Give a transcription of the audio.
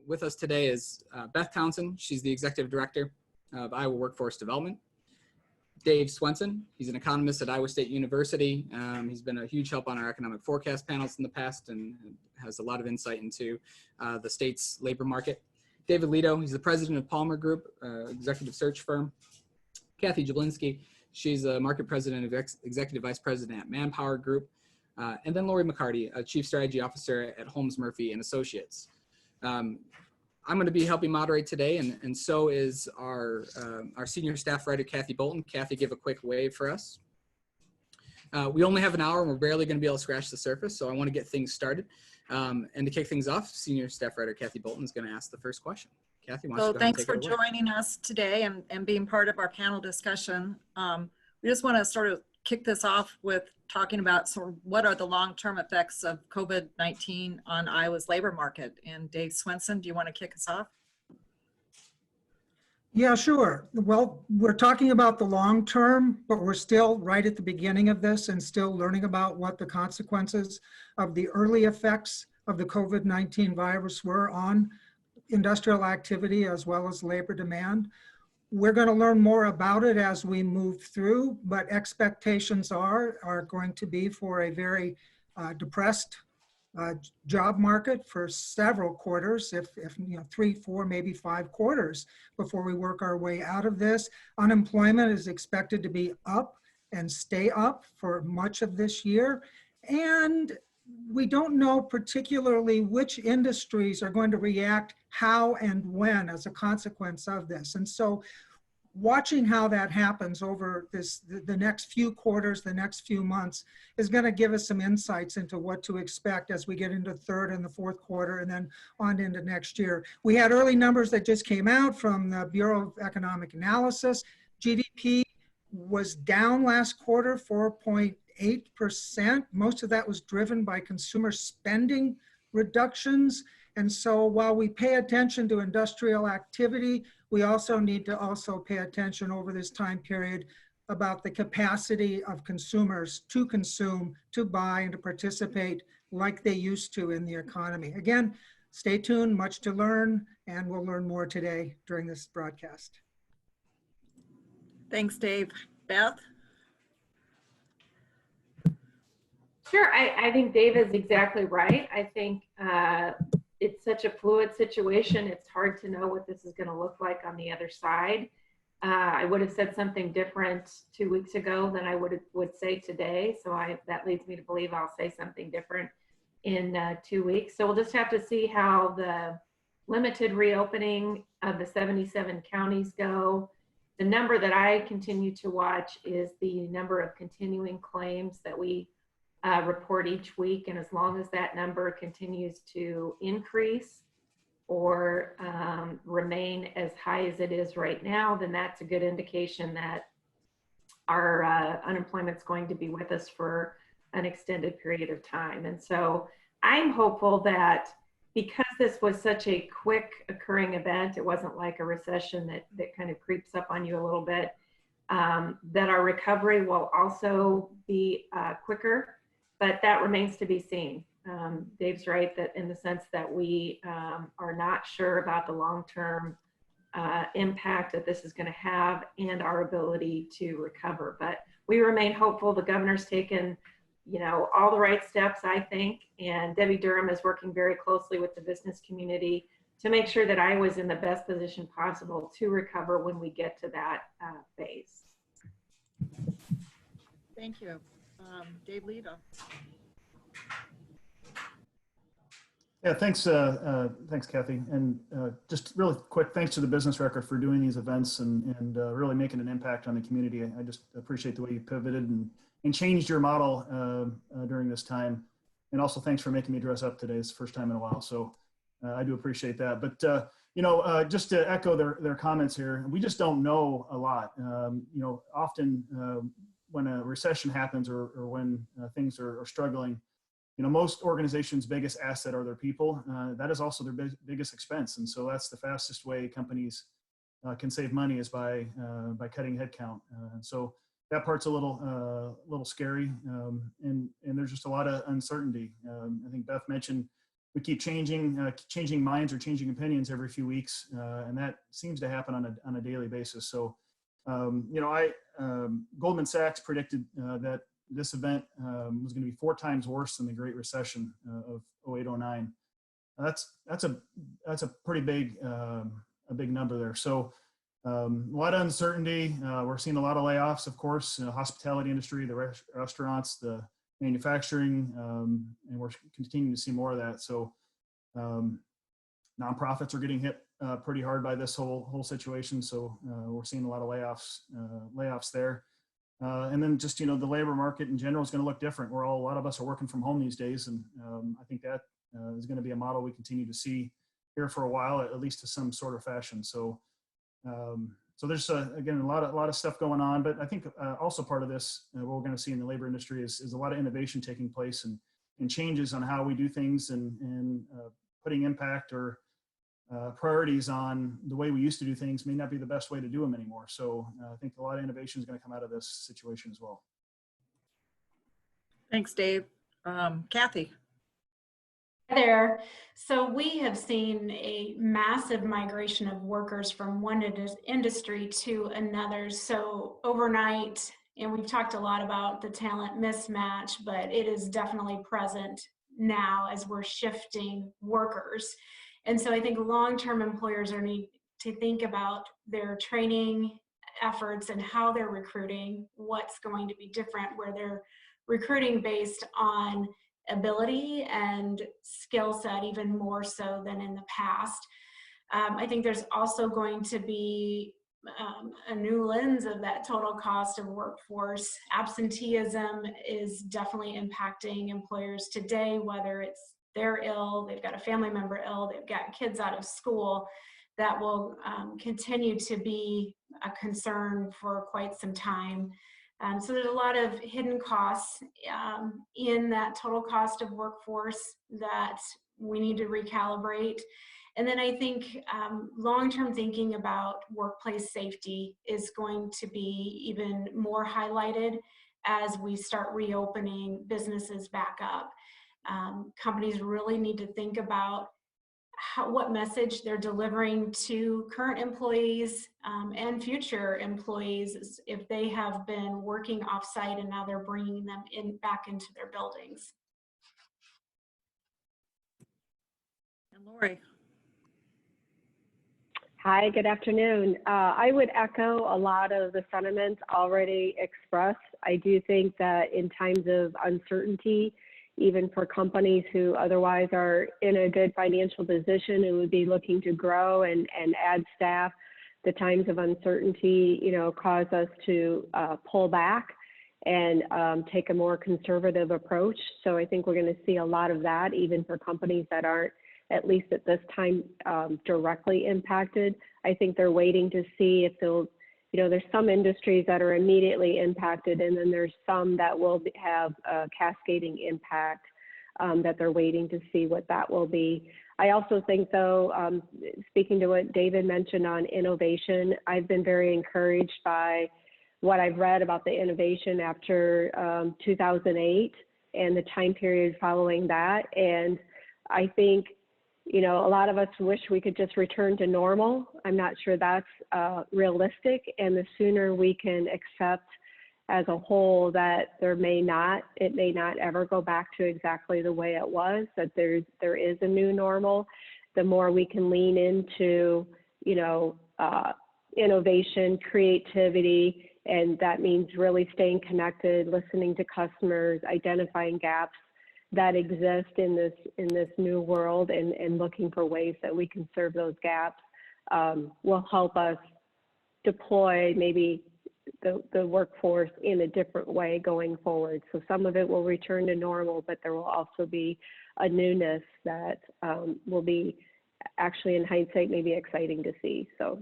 with us today is Beth Townsend. She's the Executive Director of Iowa Workforce Development. Dave Swenson, he's an economist at Iowa State University. He's been a huge help on our economic forecast panels in the past and has a lot of insight into the state's labor market. David Leto, he's the president of ManpowerGroup, executive search firm. Kathy Joblinske, she's a market president of executive vice president at ManpowerGroup. And then Lori McCarty, a chief strategy officer at Holmes, Murphy and Associates. I'm going to be helping moderate today, and so is our senior staff writer, Kathy Bolton. Kathy, give a quick wave for us. We only have an hour, and we're barely going to be able to scratch the surface, so I want to get things started. And to kick things off, senior staff writer Kathy Bolton is going to ask the first question. Kathy, why don't you go ahead and take it away. Thanks for joining us today and being part of our panel discussion. We just want to sort of kick this off with talking about sort of what are the long-term effects of COVID-19 on Iowa's labor market. And Dave Swenson, do you want to kick us off? Yeah, sure. Well, we're talking about the long term, but we're still right at the beginning of this and still learning about what the consequences of the early effects of the COVID-19 virus were on industrial activity as well as labor demand. We're going to learn more about it as we move through, but expectations are going to be for a very depressed job market for several quarters, if 3, 4, maybe 5 quarters before we work our way out of this. Unemployment is expected to be up and stay up for much of this year. And we don't know particularly which industries are going to react how and when as a consequence of this. And so watching how that happens over the next few quarters, the next few months, is going to give us some insights into what to expect as we get into third and the fourth quarter and then on into next year. We had early numbers that just came out from the Bureau of Economic Analysis. GDP was down last quarter, 4.8%. Most of that was driven by consumer spending reductions. And so while we pay attention to industrial activity, we also need to pay attention over this time period about the capacity of consumers to consume, to buy, and to participate like they used to in the economy. Again, stay tuned, much to learn, and we'll learn more today during this broadcast. Thanks, Dave. Beth? Sure, I think Dave is exactly right. I think it's such a fluid situation. It's hard to know what this is going to look like on the other side. I would have said something different 2 weeks ago than I would say today. So that leads me to believe I'll say something different in 2 weeks. So we'll just have to see how the limited reopening of the 77 counties go. The number that I continue to watch is the number of continuing claims that we report each week, and as long as that number continues to increase or remain as high as it is right now, then that's a good indication that our unemployment is going to be with us for an extended period of time. And so I'm hopeful that because this was such a quick occurring event, it wasn't like a recession that kind of creeps up on you a little bit, that our recovery will also be quicker. But that remains to be seen. Dave's right that in the sense that we are not sure about the long-term impact that this is going to have and our ability to recover. But we remain hopeful. The governor's taken, all the right steps, I think, and Debbie Durham is working very closely with the business community to make sure that Iowa's in the best position possible to recover when we get to that phase. Thank you. Dave Leto. Yeah, thanks, Kathy. And just really quick, thanks to the Business Record for doing these events and really making an impact on the community. I just appreciate the way you pivoted and changed your model during this time. And also thanks for making me dress up today. It's the first time in a while, so I do appreciate that. But just to echo their comments here, we just don't know a lot. Often when a recession happens or when things are struggling, most organizations' biggest asset are their people. That is also their biggest expense. And so that's the fastest way companies can save money is by cutting headcount. And so that part's a little scary. And there's just a lot of uncertainty. I think Beth mentioned we keep changing minds or changing opinions every few weeks, and that seems to happen on a daily basis. So, Goldman Sachs predicted that this event was going to be 4 times worse than the Great Recession of 08-09. That's a pretty big big number there. So a lot of uncertainty. We're seeing a lot of layoffs, of course, in the hospitality industry, the restaurants, the manufacturing, and we're continuing to see more of that. So nonprofits are getting hit pretty hard by this whole situation. So we're seeing a lot of layoffs there. And then just, the labor market in general is going to look different. A lot of us are working from home these days. And I think that is going to be a model we continue to see here for a while, at least to some sort of fashion. So, so there's, again, a lot of stuff going on, but I think also part of this, what we're going to see in the labor industry is a lot of innovation taking place and changes on how we do things and putting impact or priorities on the way we used to do things may not be the best way to do them anymore. So I think a lot of innovation is going to come out of this situation as well. Thanks, Dave. Kathy. Hi there. So we have seen a massive migration of workers from one industry to another. So overnight, and we've talked a lot about the talent mismatch, but it is definitely present now as we're shifting workers. And so I think long-term employers need to think about their training efforts and how they're recruiting, what's going to be different, where they're recruiting based on ability and skill set even more so than in the past. I think there's also going to be a new lens of that total cost of workforce. Absenteeism is definitely impacting employers today, whether it's they're ill, they've got a family member ill, they've got kids out of school. That will continue to be a concern for quite some time. So there's a lot of hidden costs in that total cost of workforce that we need to recalibrate. And then I think long-term thinking about workplace safety is going to be even more highlighted as we start reopening businesses back up. Companies really need to think about what message they're delivering to current employees and future employees if they have been working offsite and now they're bringing them back into their buildings. And Lori. Hi, good afternoon. I would echo a lot of the sentiments already expressed. I do think that in times of uncertainty, even for companies who otherwise are in a good financial position and would be looking to grow and add staff, the times of uncertainty, cause us to pull back and take a more conservative approach. So I think we're going to see a lot of that, even for companies that aren't, at least at this time, directly impacted. I think they're waiting to see if they'll, there's some industries that are immediately impacted, and then there's some that will have a cascading impact that they're waiting to see what that will be. I also think, though, speaking to what David mentioned on innovation, I've been very encouraged by what I've read about the innovation after 2008 and the time period following that. And I think, a lot of us wish we could just return to normal. I'm not sure that's realistic. And the sooner we can accept as a whole that it may not ever go back to exactly the way it was, that there is a new normal, the more we can lean into, innovation, creativity, and that means really staying connected, listening to customers, identifying gaps that exist in this new world and looking for ways that we can serve those gaps will help us deploy maybe the workforce in a different way going forward. So some of it will return to normal, but there will also be a newness that will be actually in hindsight maybe exciting to see. So